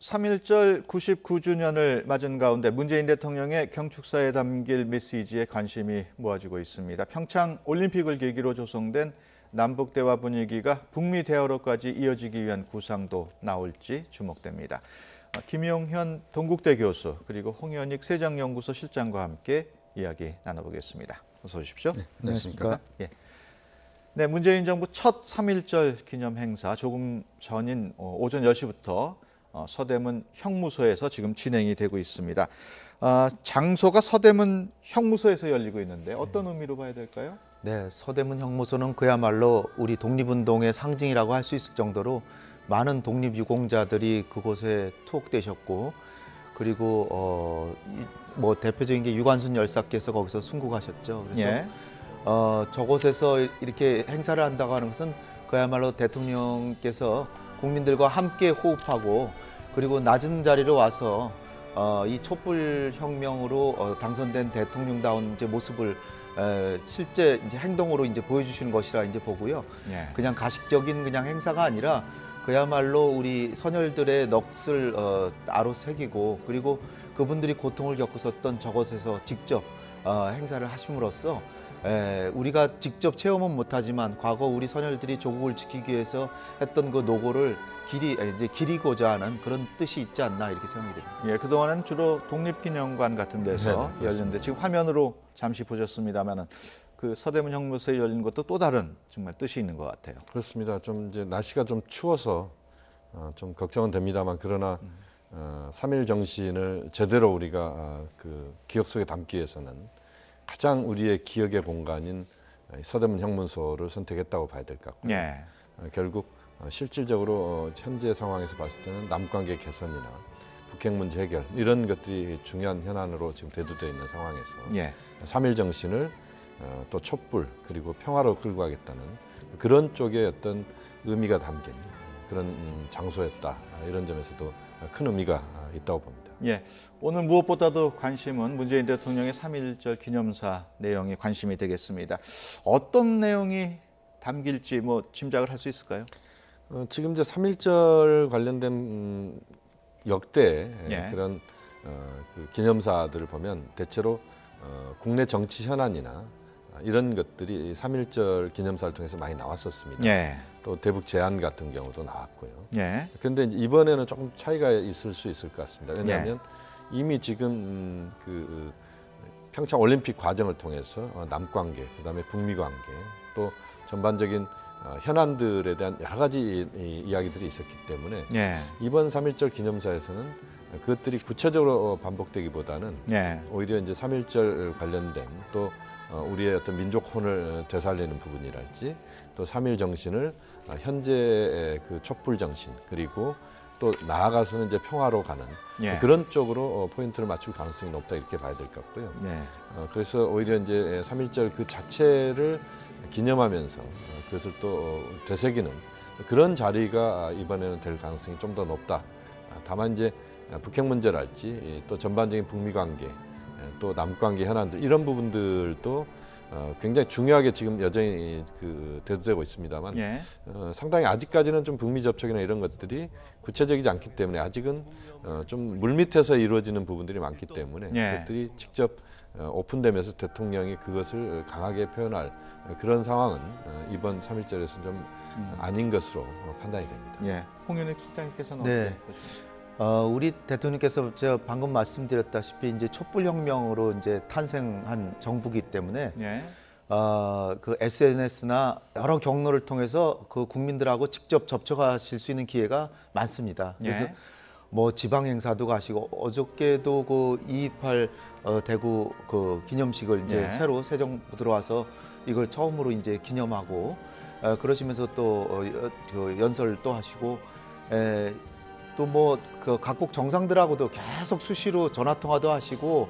3.1절 99주년을 맞은 가운데 문재인 대통령의 경축사에 담길 메시지에 관심이 모아지고 있습니다. 평창 올림픽을 계기로 조성된 남북 대화 분위기가 북미 대화로까지 이어지기 위한 구상도 나올지 주목됩니다. 김용현 동국대 교수 그리고 홍현익 세종연구소 실장과 함께 이야기 나눠보겠습니다. 어서 오십시오. 네, 안녕하십니까. 네, 문재인 정부 첫 3.1절 기념 행사 조금 전인 오전 10시부터 서대문 형무소에서 지금 진행이 되고 있습니다. 장소가 서대문 형무소에서 열리고 있는데 어떤 의미로 봐야 될까요? 네, 서대문 형무소는 그야말로 우리 독립운동의 상징이라고 할 수 있을 정도로 많은 독립유공자들이 그곳에 투옥되셨고, 그리고 뭐 대표적인 게 유관순 열사께서 거기서 순국하셨죠. 그래서 예. 저곳에서 이렇게 행사를 한다고 하는 것은 그야말로 대통령께서 국민들과 함께 호흡하고, 그리고 낮은 자리로 와서 이 촛불 혁명으로 당선된 대통령다운 이제 모습을 실제 이제 행동으로 이제 보여주시는 것이라 이제 보고요. 예. 그냥 가식적인 그냥 행사가 아니라 그야말로 우리 선열들의 넋을 아로새기고, 그리고 그분들이 고통을 겪으셨던 저곳에서 직접 행사를 하심으로써 우리가 직접 체험은 못하지만 과거 우리 선열들이 조국을 지키기 위해서 했던 그 노고를 기리고자 하는 그런 뜻이 있지 않나 이렇게 생각이 됩니다. 예, 그동안은 주로 독립기념관 같은 데서 열렸는데 지금 화면으로 잠시 보셨습니다만은 그 서대문 형무소에 열린 것도 또 다른 정말 뜻이 있는 것 같아요. 그렇습니다. 좀 이제 날씨가 좀 추워서 좀 걱정은 됩니다만, 그러나 3.1 정신을 제대로 우리가 그 기억 속에 담기 위해서는 가장 우리의 기억의 공간인 서대문 형무소를 선택했다고 봐야 될 것 같고요. 예. 결국 실질적으로 현재 상황에서 봤을 때는 남관계 개선이나 북핵 문제 해결 이런 것들이 중요한 현안으로 지금 대두되어 있는 상황에서 예. 3.1 정신을 또 촛불 그리고 평화로 끌고 가겠다는 그런 쪽의 어떤 의미가 담긴 그런 장소였다. 이런 점에서도 큰 의미가 있다고 봅니다. 예, 오늘 무엇보다도 관심은 문재인 대통령의 3.1절 기념사 내용에 관심이 되겠습니다. 어떤 내용이 담길지 뭐 짐작을 할 수 있을까요? 지금 이제 3.1절 관련된 역대 예. 그런 그 기념사들을 보면 대체로 국내 정치 현안이나 이런 것들이 3.1절 기념사를 통해서 많이 나왔었습니다. 예. 또 대북 제안 같은 경우도 나왔고요. 예. 그런데 이번에는 조금 차이가 있을 수 있을 것 같습니다. 왜냐하면 이미 지금 그 평창 올림픽 과정을 통해서 남관계, 그다음에 북미 관계, 또 전반적인 현안들에 대한 여러 가지 이야기들이 있었기 때문에 예. 이번 3.1절 기념사에서는 그것들이 구체적으로 반복되기보다는 오히려 이제 3.1절 관련된 또 우리의 어떤 민족혼을 되살리는 부분이랄지, 또 3.1 정신을 현재의 그 촛불 정신, 그리고 또 나아가서는 이제 평화로 가는 그런 쪽으로 포인트를 맞출 가능성이 높다 이렇게 봐야 될 것 같고요. 그래서 오히려 이제 3.1절 그 자체를 기념하면서 그것을 또 되새기는 그런 자리가 이번에는 될 가능성이 좀 더 높다. 다만 이제 북핵 문제랄지 또 전반적인 북미 관계, 또 남관계 현안들 이런 부분들도 굉장히 중요하게 지금 여전히 그 대두되고 있습니다만 상당히 아직까지는 좀 북미 접촉이나 이런 것들이 구체적이지 않기 때문에 아직은 좀 물밑에서 이루어지는 부분들이 많기 때문에 그것들이 직접 오픈되면서 대통령이 그것을 강하게 표현할 그런 상황은 이번 3.1절에서는 좀 아닌 것으로 판단이 됩니다. 홍현익 실장님께서는 네. 어떻게 보십니까? 우리 대통령께서 제가 방금 말씀드렸다시피 이제 촛불혁명으로 이제 탄생한 정부기 때문에 그 SNS나 여러 경로를 통해서 그 국민들하고 직접 접촉하실 수 있는 기회가 많습니다. 그래서 뭐 지방 행사도 가시고 어저께도 그 2.28 대구 그 기념식을 이제 새로 새 정부 들어와서 이걸 처음으로 이제 기념하고 그러시면서 또 연설도 하시고 또 뭐 그 각국 정상들하고도 계속 수시로 전화 통화도 하시고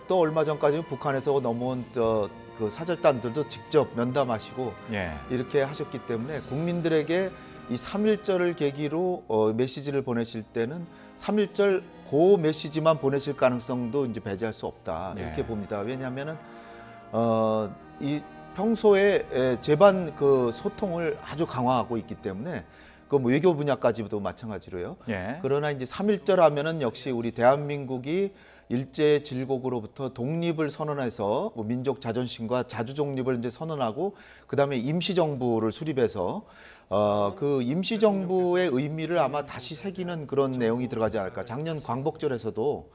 또 얼마 전까지 북한에서 넘어온 그 사절단들도 직접 면담하시고 이렇게 하셨기 때문에 국민들에게 이 3.1절을 계기로 메시지를 보내실 때는 3.1절 그 메시지만 보내실 가능성도 이제 배제할 수 없다 이렇게 봅니다. 왜냐하면은 이 평소에 제반 그 소통을 아주 강화하고 있기 때문에 그 뭐 외교 분야까지도 마찬가지로요. 예. 그러나 이제 3.1절 하면은 역시 우리 대한민국이 일제 질곡으로부터 독립을 선언해서 뭐 민족 자존심과 자주 독립을 이제 선언하고 그다음에 임시정부를 수립해서 그 임시정부의 의미를 아마 다시 새기는 그런 내용이 들어가지 않을까. 작년 광복절에서도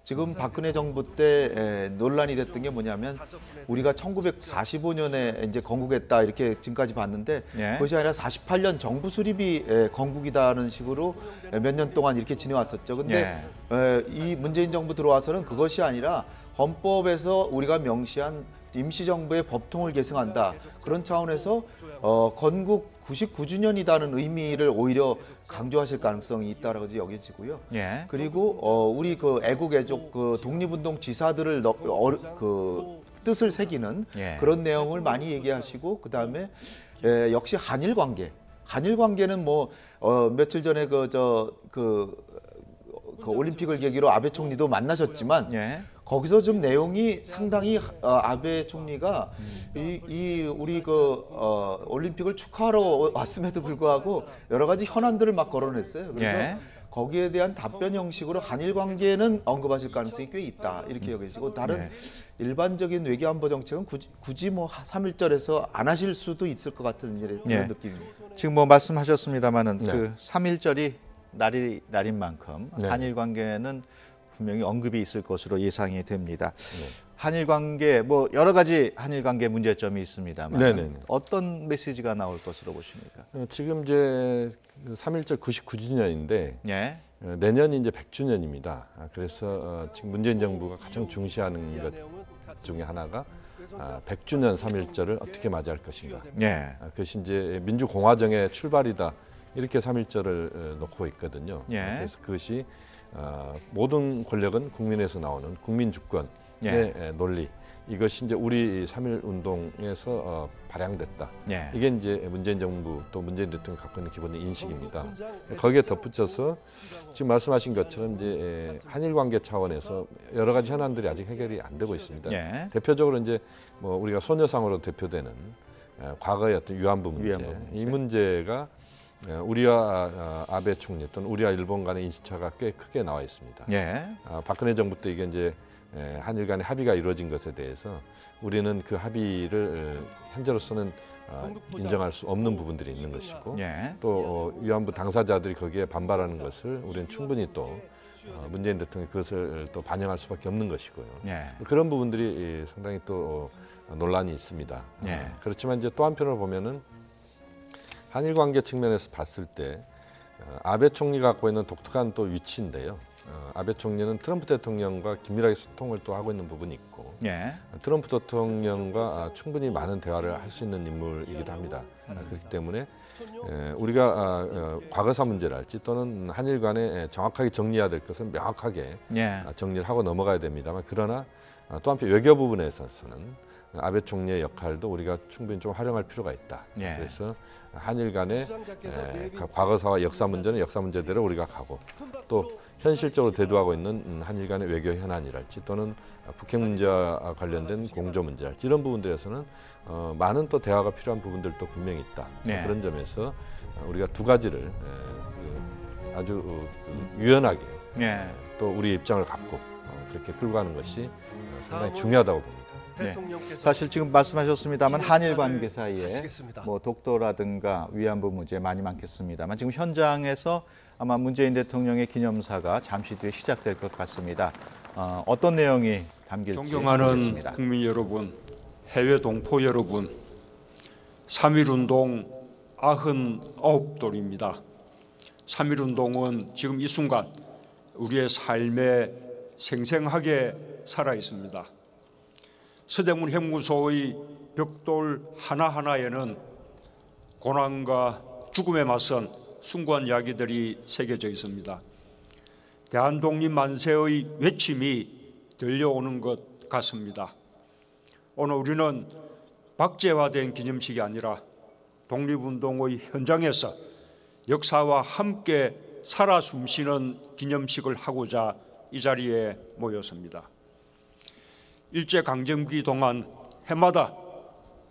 지금 박근혜 정부 때 논란이 됐던 게 뭐냐면 우리가 1945년에 이제 건국했다 이렇게 지금까지 봤는데 예. 그것이 아니라 48년 정부 수립이 건국이다는 식으로 몇 년 동안 이렇게 지내왔었죠. 근데 이 문재인 정부 들어와서는 그것이 아니라 헌법에서 우리가 명시한 임시정부의 법통을 계승한다. 그런 차원에서 건국 99주년이라는 의미를 오히려 강조하실 가능성이 있다라고 여겨지고요. 예. 그리고 우리 그 애국 애족 그 독립운동 지사들을 그 뜻을 새기는 그런 내용을 많이 얘기하시고 그다음에 역시 한일 관계는 뭐 며칠 전에 그 올림픽을 계기로 아베 총리도 만나셨지만 거기서 좀 내용이 상당히 아베 총리가 우리 그 올림픽을 축하하러 왔음에도 불구하고 여러 가지 현안들을 막 거론했어요. 그래서 거기에 대한 답변 형식으로 한일 관계는 언급하실 가능성이 꽤 있다 이렇게 여겨지고 다른 일반적인 외교안보 정책은 굳이 뭐 3.1절에서 안 하실 수도 있을 것 같은 이런 느낌입니다. 지금 뭐 말씀하셨습니다만은 그 3.1절이 날인 만큼 한일 관계는 분명히 언급이 있을 것으로 예상이 됩니다. 한일 관계 뭐 여러 가지 한일 관계 문제점이 있습니다만 어떤 메시지가 나올 것으로 보십니까? 지금 이제 3.1절 99주년인데 내년이 이제 100주년입니다. 그래서 지금 문재인 정부가 가장 중시하는 것 중에 하나가 100주년 3.1절을 어떻게 맞이할 것인가. 그것이 이제 민주공화정의 출발이다. 이렇게 3.1절을 놓고 있거든요. 그래서 그것이 모든 권력은 국민에서 나오는 국민 주권의 논리, 이것이 이제 우리 3.1 운동에서 발양됐다. 이게 이제 문재인 정부 또 문재인 대통령이 갖고 있는 기본의 인식입니다. 거기에 덧붙여서 지금 말씀하신 것처럼 이제 한일 관계 차원에서 여러 가지 현안들이 아직 해결이 안 되고 있습니다. 대표적으로 이제 뭐 우리가 소녀상으로 대표되는 과거의 어떤 위안부 문제, 이 문제가 우리와 아베 총리 또는 우리와 일본 간의 인식차가 꽤 크게 나와 있습니다. 박근혜 정부 때 이게 이제 한일 간의 합의가 이루어진 것에 대해서 우리는 그 합의를 현재로서는 인정할 수 없는 부분들이 있는 것이고 또 위안부 당사자들이 거기에 반발하는 것을 우리는 충분히 또 문재인 대통령이 그것을 또 반영할 수밖에 없는 것이고요. 그런 부분들이 상당히 또 논란이 있습니다. 그렇지만 이제 또 한편으로 보면은 한일 관계 측면에서 봤을 때 아베 총리가 갖고 있는 독특한 또 위치인데요. 아베 총리는 트럼프 대통령과 긴밀하게 소통을 또 하고 있는 부분이 있고 트럼프 대통령과 충분히 많은 대화를 할 수 있는 인물이기도 합니다. 그렇기 때문에 우리가 과거사 문제랄지 또는 한일 간에 정확하게 정리해야 될 것은 명확하게 정리를 하고 넘어가야 됩니다만 그러나 또 한편 외교 부분에 있어서는 아베 총리의 역할도 우리가 충분히 좀 활용할 필요가 있다. 그래서 한일 간의 과거사와 역사 문제는 역사 문제대로 우리가 가고 또 현실적으로 대두하고 있는 한일 간의 외교 현안이랄지 또는 북핵 문제와 관련된 공조 문제랄지 이런 부분들에서는 많은 또 대화가 필요한 부분들도 분명히 있다. 그런 점에서 우리가 두 가지를 아주 유연하게 또 우리의 입장을 갖고 그렇게 끌고 가는 것이 상당히 중요하다고 봅니다. 사실 지금 말씀하셨습니다만 한일 관계 사이에 뭐 독도라든가 위안부 문제 많이 많겠습니다만 지금 현장에서 아마 문재인 대통령의 기념사가 잠시 뒤에 시작될 것 같습니다. 어떤 내용이 담길지 존경하는 모르겠습니다. 국민 여러분, 해외 동포 여러분, 3.1운동 99돌입니다. 3.1운동은 지금 이 순간 우리의 삶에 생생하게 살아 있습니다. 서대문 형무소의 벽돌 하나하나에는 고난과 죽음에 맞선 숭고한 이야기들이 새겨져 있습니다. 대한독립 만세의 외침이 들려오는 것 같습니다. 오늘 우리는 박제화된 기념식이 아니라 독립운동의 현장에서 역사와 함께 살아 숨쉬는 기념식을 하고자 이 자리에 모였습니다. 일제강점기 동안 해마다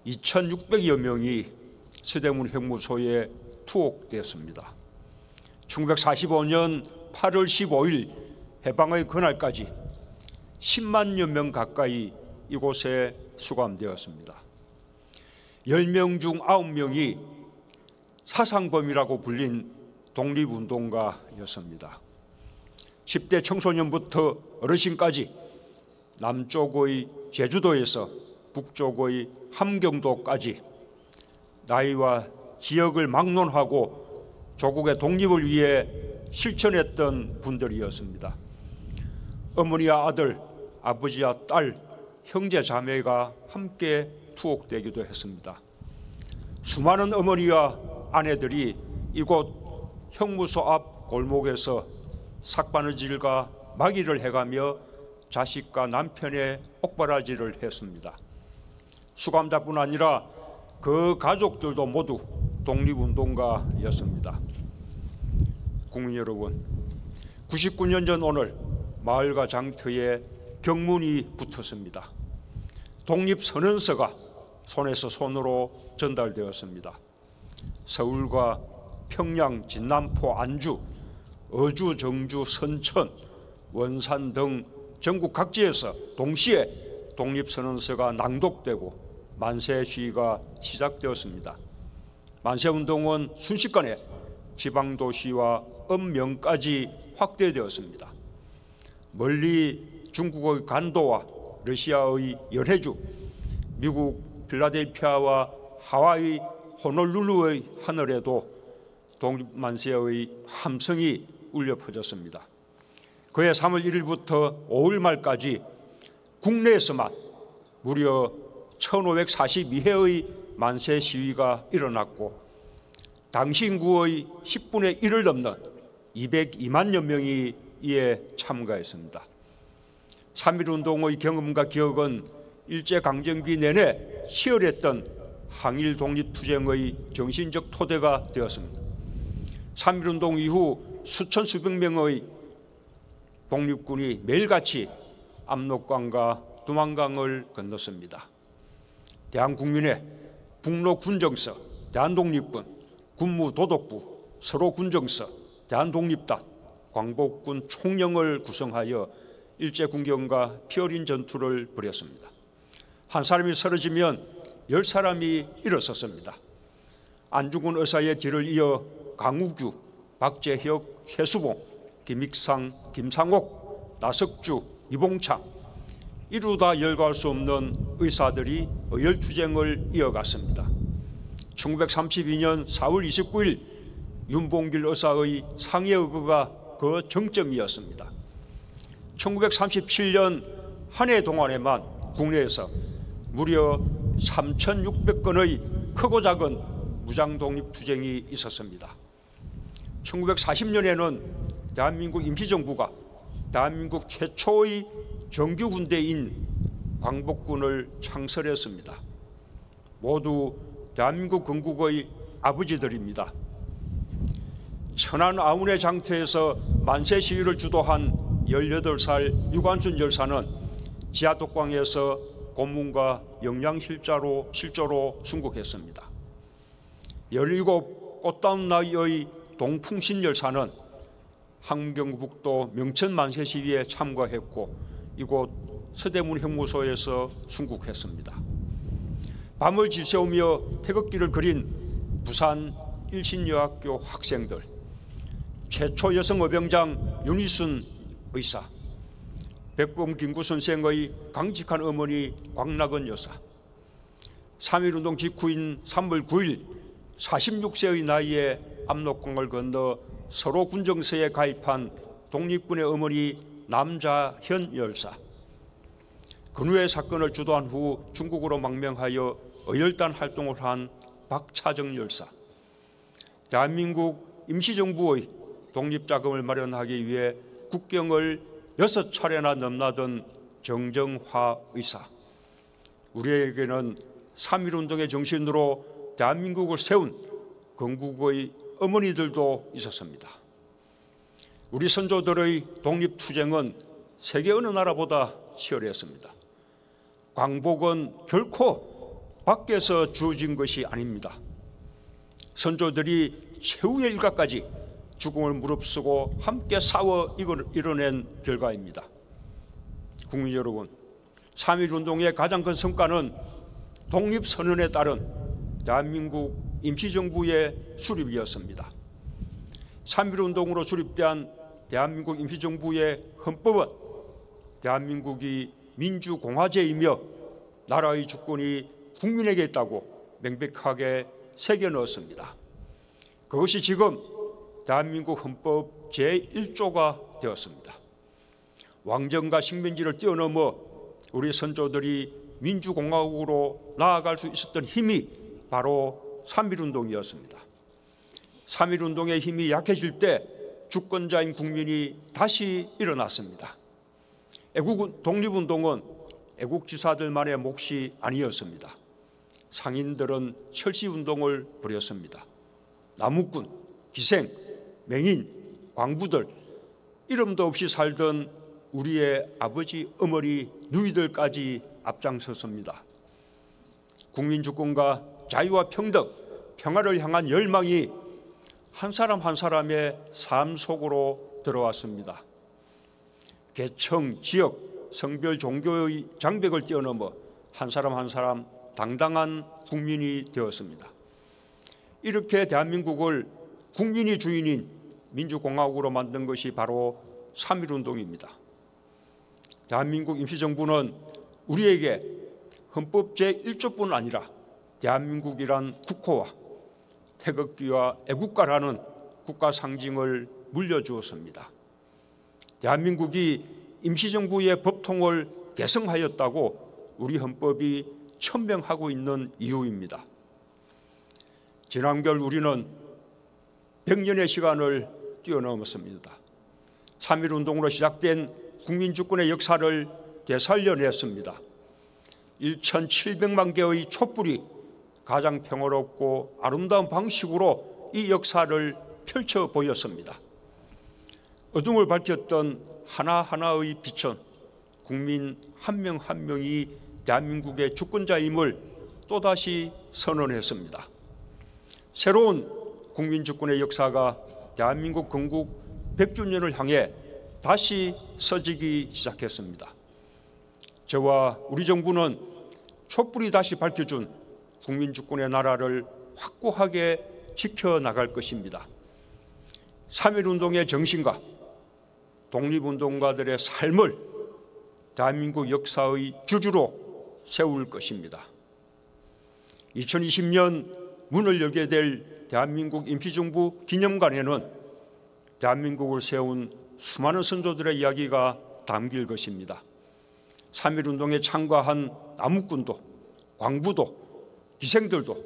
2,600여 명이 서대문 형무소에 투옥되었습니다. 1945년 8월 15일 해방의 그날까지 10만여 명 가까이 이곳에 수감되었습니다. 10명 중 9명이 사상범이라고 불린 독립운동가였습니다. 10대 청소년부터 어르신까지 남쪽의 제주도에서 북쪽의 함경도까지 나이와 지역을 막론하고 조국의 독립을 위해 실천했던 분들이었습니다. 어머니와 아들, 아버지와 딸, 형제 자매가 함께 투옥되기도 했습니다. 수많은 어머니와 아내들이 이곳 형무소 앞 골목에서 삭바느질과 마기를 해가며 자식과 남편의 옥바라지를 했습니다. 수감자뿐 아니라 그 가족들도 모두 독립운동가였습니다. 국민 여러분, 99년 전 오늘 마을과 장터에 경문이 붙었습니다. 독립선언서가 손에서 손으로 전달되었습니다. 서울과 평양, 진남포, 안주, 어주, 정주, 선천, 원산 등 전국 각지에서 동시에 독립선언서가 낭독되고 만세 시위가 시작되었습니다. 만세운동은 순식간에 지방도시와 읍면까지 확대되었습니다. 멀리 중국의 간도와 러시아의 열해주, 미국 필라델피아와 하와이 호놀룰루의 하늘에도 독립만세의 함성이 울려 퍼졌습니다. 그해 3월 1일부터 5월 말까지 국내에서만 무려 1542회의 만세 시위가 일어났고 당시 인구의 10분의 1을 넘는 202만여 명이 이에 참가했습니다. 3.1운동의 경험과 기억은 일제강점기 내내 치열했던 항일 독립투쟁의 정신적 토대가 되었습니다. 3.1운동 이후 수천 수백 명의 독립군이 매일같이 압록강과 두만강을 건넜습니다. 대한국민회, 북로군정서, 대한독립군, 군무도독부, 서로군정서, 대한독립단, 광복군 총령을 구성하여 일제군경과 피 어린 전투를 벌였습니다. 한 사람이 쓰러지면 10사람이 일어섰습니다. 안중근 의사의 뒤를 이어 강우규, 박재혁, 최수봉, 김익상, 김상옥, 나석주, 이봉창, 이루다 열거할 수 없는 의사들이 의열투쟁을 이어갔습니다. 1932년 4월 29일 윤봉길 의사의 상해의거가 그 정점이었습니다. 1937년 한 해 동안에만 국내에서 무려 3,600건의 크고 작은 무장독립투쟁이 있었습니다. 1940년에는 대한민국 임시정부가 대한민국 최초의 정규군대인 광복군을 창설했습니다. 모두 대한민국 건국의 아버지들입니다. 천안 아운의 장터에서 만세 시위를 주도한 18살 유관순 열사는 지하독방에서 고문과 영양실조로 순국했습니다. 17 꽃다운 나이의 동풍신 열사는 함경북도 명천 만세 시위에 참가했고 이곳 서대문 형무소에서 순국했습니다. 밤을 지새우며 태극기를 그린 부산 일신여학교 학생들, 최초 여성 의병장 윤희순 의사, 백범 김구 선생의 강직한 어머니 광락은 여사, 3.1운동 직후인 3월 9일 46세의 나이에 압록강을 건너 서로 군정서에 가입한 독립군의 어머니 남자현 열사, 근후의 사건을 주도한 후 중국으로 망명하여 의열단 활동을 한 박차정 열사, 대한민국 임시정부의 독립자금을 마련하기 위해 국경을 6차례나 넘나든 정정화 의사, 우리에게는 3.1운동의 정신으로 대한민국을 세운 건국의 어머니들도 있었습니다. 우리 선조들의 독립투쟁은 세계 어느 나라보다 치열했습니다. 광복은 결코 밖에서 주어진 것이 아닙니다. 선조들이 최후의 일각까지 죽음을 무릅쓰고 함께 싸워 이뤄낸 결과입니다. 국민 여러분, 3.1운동의 가장 큰 성과는 독립선언에 따른 대한민국 임시정부의 수립이었습니다. 3.1운동으로 수립된 대한민국 임시정부의 헌법은 대한민국이 민주공화제이며 나라의 주권이 국민에게 있다고 명백하게 새겨 넣었습니다. 그것이 지금 대한민국 헌법 제1조가 되었습니다. 왕정과 식민지를 뛰어넘어 우리 선조들이 민주공화국으로 나아갈 수 있었던 힘이 바로 3.1운동이었습니다. 3.1운동의 힘이 약해질 때 주권자인 국민이 다시 일어났습니다. 독립운동은 애국지사들만의 몫이 아니었습니다. 상인들은 철시운동을 벌였습니다. 나무꾼, 기생, 맹인, 광부들, 이름도 없이 살던 우리의 아버지, 어머니, 누이들까지 앞장섰습니다. 국민주권과 자유와 평등, 평화를 향한 열망이 한 사람 한 사람의 삶 속으로 들어왔습니다. 계층, 지역, 성별, 종교의 장벽을 뛰어넘어 한 사람 한 사람 당당한 국민이 되었습니다. 이렇게 대한민국을 국민이 주인인 민주공화국으로 만든 것이 바로 3.1운동입니다. 대한민국 임시정부는 우리에게 헌법 제1조뿐 아니라 대한민국이란 국호와 태극기와 애국가라는 국가 상징을 물려주었습니다. 대한민국이 임시정부의 법통을 계승하였다고 우리 헌법이 천명하고 있는 이유입니다. 지난결 우리는 100년의 시간을 뛰어넘었습니다. 3.1운동으로 시작된 국민주권의 역사를 되살려냈습니다. 1,700만 개의 촛불이 가장 평화롭고 아름다운 방식으로 이 역사를 펼쳐 보였습니다. 어둠을 밝혔던 하나하나의 빛은 국민 한 명 한 명이 대한민국의 주권자임을 또다시 선언했습니다. 새로운 국민주권의 역사가 대한민국 건국 100주년을 향해 다시 써지기 시작했습니다. 저와 우리 정부는 촛불이 다시 밝혀준 국민주권의 나라를 확고하게 지켜나갈 것입니다. 3.1운동의 정신과 독립운동가들의 삶을 대한민국 역사의 주주로 세울 것입니다. 2020년 문을 열게 될 대한민국 임시정부 기념관에는 대한민국을 세운 수많은 선조들의 이야기가 담길 것입니다. 3.1운동에 참가한 나무꾼도, 광부도, 기생들도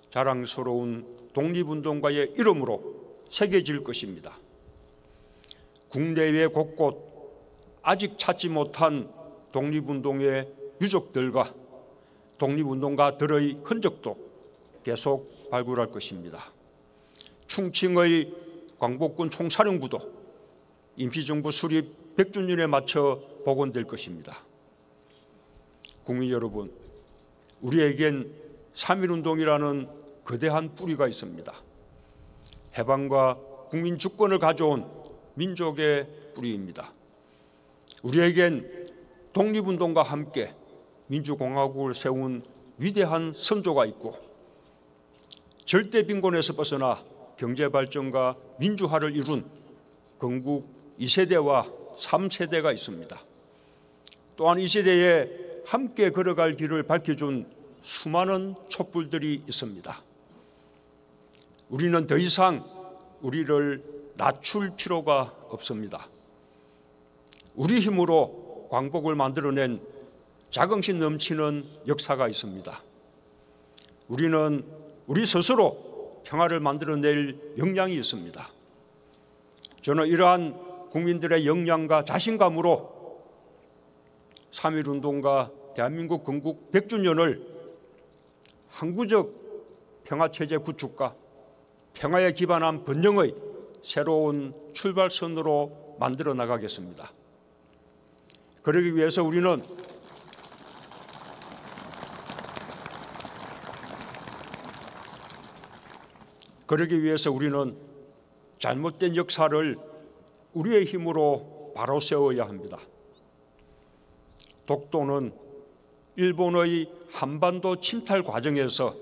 자랑스러운 독립운동가의 이름으로 새겨질 것입니다. 국내외 곳곳 아직 찾지 못한 독립운동의 유족들과 독립운동가들의 흔적도 계속 발굴할 것입니다. 충칭의 광복군 총사령부도 임시정부 수립 100주년에 맞춰 복원될 것입니다. 국민 여러분, 우리에겐 3.1운동이라는 거대한 뿌리가 있습니다. 해방과 국민주권을 가져온 민족의 뿌리입니다. 우리에겐 독립운동과 함께 민주공화국을 세운 위대한 선조가 있고 절대 빈곤에서 벗어나 경제발전과 민주화를 이룬 건국 2세대와 3세대가 있습니다. 또한 이 세대에 함께 걸어갈 길을 밝혀준 수많은 촛불들이 있습니다. 우리는 더 이상 우리를 낮출 필요가 없습니다. 우리 힘으로 광복을 만들어낸 자긍심 넘치는 역사가 있습니다. 우리는 우리 스스로 평화를 만들어낼 역량이 있습니다. 저는 이러한 국민들의 역량과 자신감으로 3.1운동과 대한민국 건국 100주년을 항구적 평화체제 구축과 평화에 기반한 번영의 새로운 출발선으로 만들어 나가겠습니다. 그러기 위해서 우리는 그러기 위해서 우리는 잘못된 역사를 우리의 힘으로 바로 세워야 합니다. 독도는 일본의 한반도 침탈 과정에서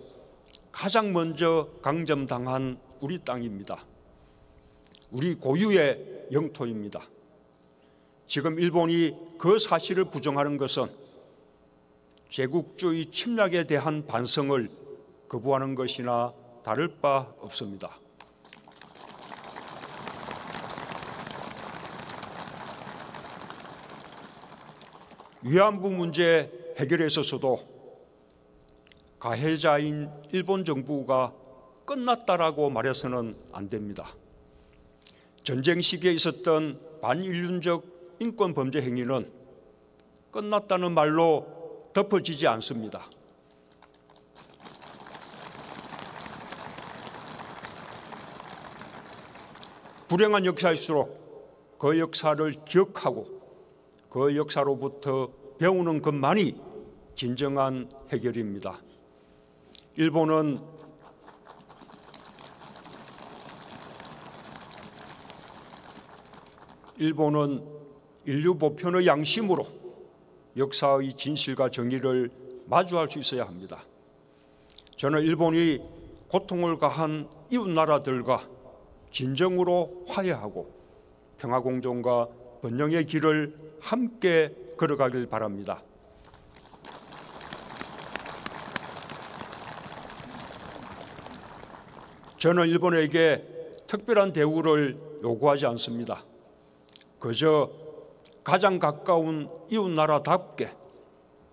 가장 먼저 강점당한 우리 땅입니다. 우리 고유의 영토입니다. 지금 일본이 그 사실을 부정하는 것은 제국주의 침략에 대한 반성을 거부하는 것이나 다를 바 없습니다. 위안부 문제 해결에 있어서도 가해자인 일본 정부가 끝났다라고 말해서는 안 됩니다. 전쟁 시기에 있었던 반인륜적 인권 범죄 행위는 끝났다는 말로 덮어지지 않습니다. 불행한 역사일수록 그 역사를 기억하고 그 역사로부터 배우는 것만이 진정한 해결입니다. 일본은 인류 보편의 양심으로 역사의 진실과 정의를 마주할 수 있어야 합니다. 저는 일본이 고통을 가한 이웃 나라들과 진정으로 화해하고 평화공존과 번영의 길을 함께 걸어가길 바랍니다. 저는 일본에게 특별한 대우를 요구하지 않습니다. 그저 가장 가까운 이웃 나라답게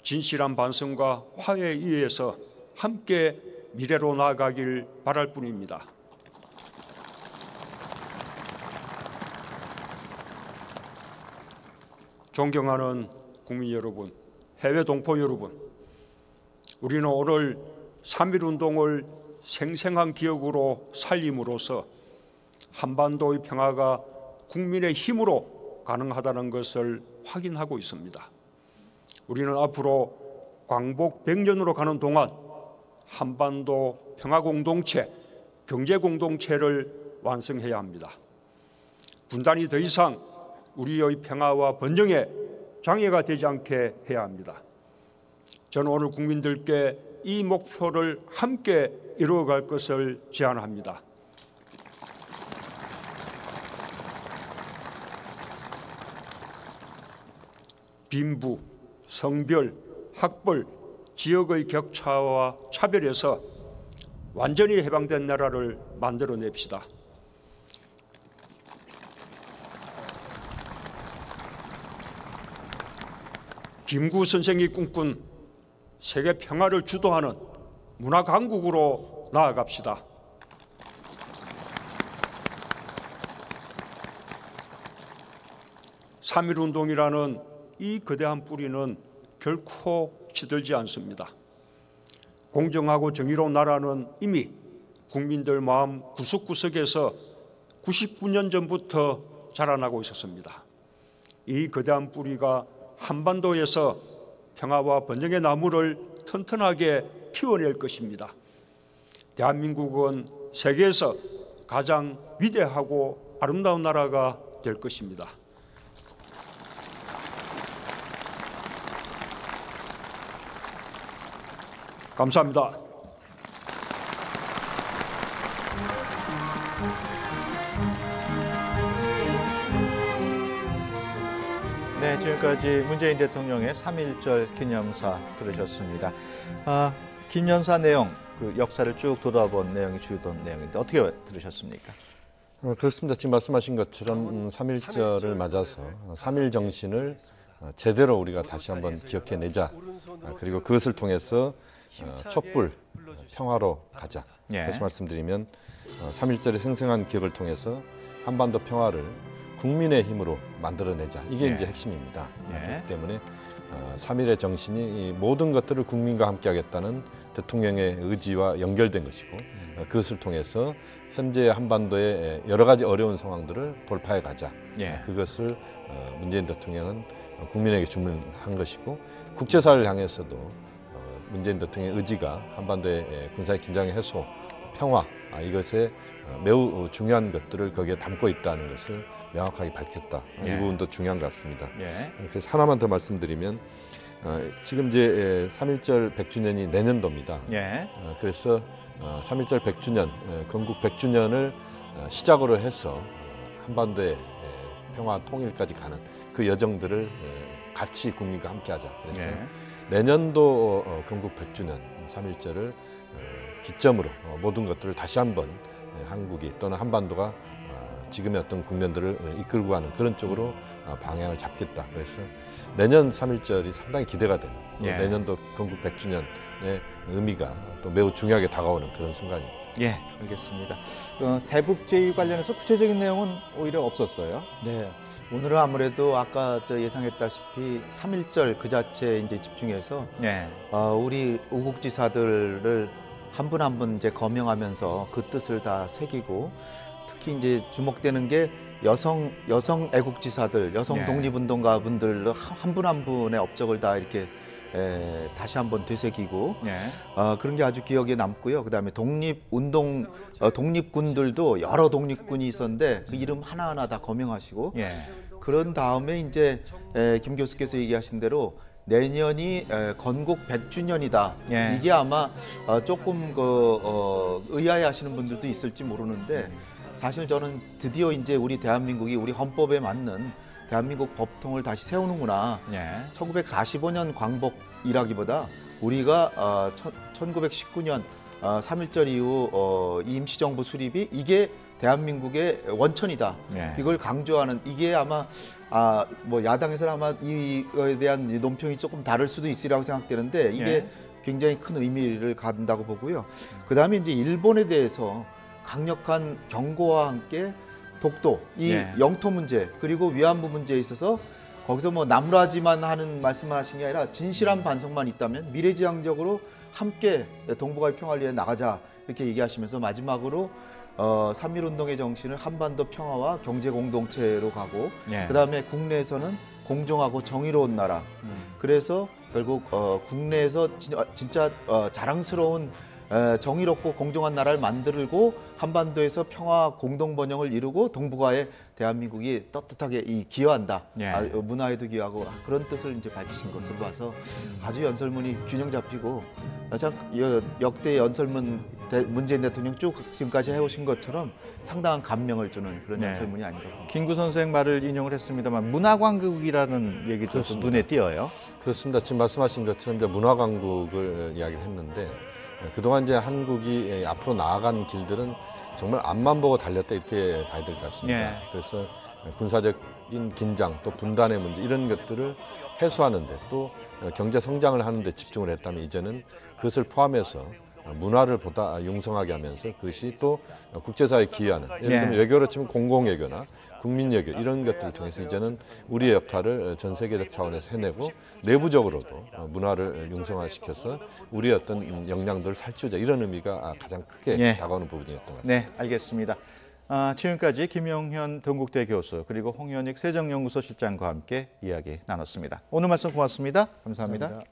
진실한 반성과 화해에 의해서 함께 미래로 나아가길 바랄 뿐입니다. 존경하는 국민 여러분, 해외 동포 여러분, 우리는 오늘 3.1운동을 생생한 기억으로 살림으로써 한반도의 평화가 국민의 힘으로 가능하다는 것을 확인하고 있습니다. 우리는 앞으로 광복 100년으로 가는 동안 한반도 평화공동체, 경제공동체를 완성해야 합니다. 분단이 더 이상 우리의 평화와 번영에 장애가 되지 않게 해야 합니다. 저는 오늘 국민들께 이 목표를 함께 이루어갈 것을 제안합니다. 빈부, 성별, 학벌, 지역의 격차와 차별에서 완전히 해방된 나라를 만들어냅시다. 김구 선생이 꿈꾼 세계 평화를 주도하는 문화 강국으로 나아갑시다. (3.1운동이라는) 이 거대한 뿌리는 결코 시들지 않습니다. 공정하고 정의로운 나라는 이미 국민들 마음 구석구석에서 99년 전부터 자라나고 있었습니다. 이 거대한 뿌리가 한반도에서 평화와 번영의 나무를 튼튼하게 피워낼 것입니다. 대한민국은 세계에서 가장 위대하고 아름다운 나라가 될 것입니다. 감사합니다. 네, 지금까지 문재인 대통령의 3.1절 기념사 들으셨습니다. 기념사 내용, 그 역사를 쭉 돌아본 내용이 주요던 내용인데 어떻게 들으셨습니까? 그렇습니다. 지금 말씀하신 것처럼 3.1절을 맞아서 3.1 정신을 제대로 우리가 다시 한번 기억해내자. 그리고 그것을 통해서 촛불 평화로 가자. 다시 말씀드리면 3.1절의 생생한 기억을 통해서 한반도 평화를 국민의 힘으로 만들어내자. 이게 이제 핵심입니다. 그렇기 때문에 3.1의 정신이 이 모든 것들을 국민과 함께 하겠다는 대통령의 의지와 연결된 것이고 그것을 통해서 현재 한반도의 여러 가지 어려운 상황들을 돌파해 가자. 그것을 문재인 대통령은 국민에게 주문한 것이고 국제사회를 향해서도 문재인 대통령의 의지가 한반도의 군사의 긴장의 해소, 평화 이것에 매우 중요한 것들을 거기에 담고 있다는 것을 명확하게 밝혔다. 이 부분도 중요한 것 같습니다. 그래서 하나만 더 말씀드리면 지금 이제 3.1절 100주년이 내년도입니다. 그래서 3.1절 100주년, 건국 100주년을 시작으로 해서 한반도의 평화 통일까지 가는 그 여정들을 같이 국민과 함께하자. 그래서 내년도 건국 100주년 3.1절을 기점으로 모든 것들을 다시 한번 한국이 또는 한반도가 지금의 어떤 국면들을 이끌고 가는 그런 쪽으로 방향을 잡겠다. 그래서 내년 3.1절이 상당히 기대가 되는 내년도 건국 100주년의 의미가 또 매우 중요하게 다가오는 그런 순간입니다. 알겠습니다. 대북 제의 관련해서 구체적인 내용은 오히려 없었어요. 네, 오늘은 아무래도 아까 예상했다시피 3.1절 그 자체에 이제 집중해서 우리 우국지사들을 한 분 한 분 이제 거명하면서 그 뜻을 다 새기고 특히 이제 주목되는 게 여성 애국지사들, 여성 독립운동가 분들 한 분 한 분의 업적을 다 이렇게 다시 한번 되새기고 그런 게 아주 기억에 남고요. 그다음에 독립군들도 여러 독립군이 있었는데 그 이름 하나하나 다 거명하시고 그런 다음에 이제 김 교수께서 얘기하신 대로 내년이 건국 100주년이다. 이게 아마 조금 의아해하시는 분들도 있을지 모르는데 사실 저는 드디어 이제 우리 대한민국이 우리 헌법에 맞는 대한민국 법통을 다시 세우는구나. 1945년 광복이라기보다 우리가 1919년 3.1절 이후 임시정부 수립이 이게 대한민국의 원천이다. 이걸 강조하는 이게 아마 뭐 야당에서는 아마 이거에 대한 논평이 조금 다를 수도 있으리라고 생각되는데 이게 굉장히 큰 의미를 갖는다고 보고요. 그다음에 이제 일본에 대해서 강력한 경고와 함께 독도, 이 영토 문제 그리고 위안부 문제에 있어서 거기서 뭐 나무라지만 하는 말씀만 하신 게 아니라 진실한 반성만 있다면 미래지향적으로 함께 동북아의 평화를 위해 나가자 이렇게 얘기하시면서 마지막으로 3.1운동의 정신을 한반도 평화와 경제 공동체로 가고 그다음에 국내에서는 공정하고 정의로운 나라 그래서 결국 국내에서 진짜 자랑스러운 정의롭고 공정한 나라를 만들고 한반도에서 평화 공동 번영을 이루고 동북아에 대한민국이 떳떳하게 기여한다. 문화에도 기여하고 그런 뜻을 이제 밝히신 것으로 봐서 아주 연설문이 균형 잡히고 참 역대 연설문 문재인 대통령 쭉 지금까지 해오신 것처럼 상당한 감명을 주는 그런 연설문이 아닌가 봅니다. 김구 선생 말을 인용을 했습니다만 문화광국이라는 얘기도 눈에 띄어요. 그렇습니다. 지금 말씀하신 것처럼 이제 문화광국을 이야기를 했는데 그동안 이제 한국이 앞으로 나아간 길들은 정말 앞만 보고 달렸다 이렇게 봐야 될 것 같습니다. 그래서 군사적인 긴장 또 분단의 문제 이런 것들을 해소하는데 또 경제 성장을 하는데 집중을 했다면 이제는 그것을 포함해서 문화를 보다 융성하게 하면서 그것이 또 국제사회에 기여하는 예를 들면 외교로 치면 공공외교나 국민외교 이런 것들을 통해서 이제는 우리의 역할을 전 세계적 차원에서 해내고 내부적으로도 문화를 융성화시켜서 우리의 어떤 역량들을 살찌우자 이런 의미가 가장 크게 다가오는 부분이었던 것 같습니다. 네, 알겠습니다. 지금까지 김용현 동국대 교수 그리고 홍현익 세정연구소 실장과 함께 이야기 나눴습니다. 오늘 말씀 고맙습니다. 감사합니다.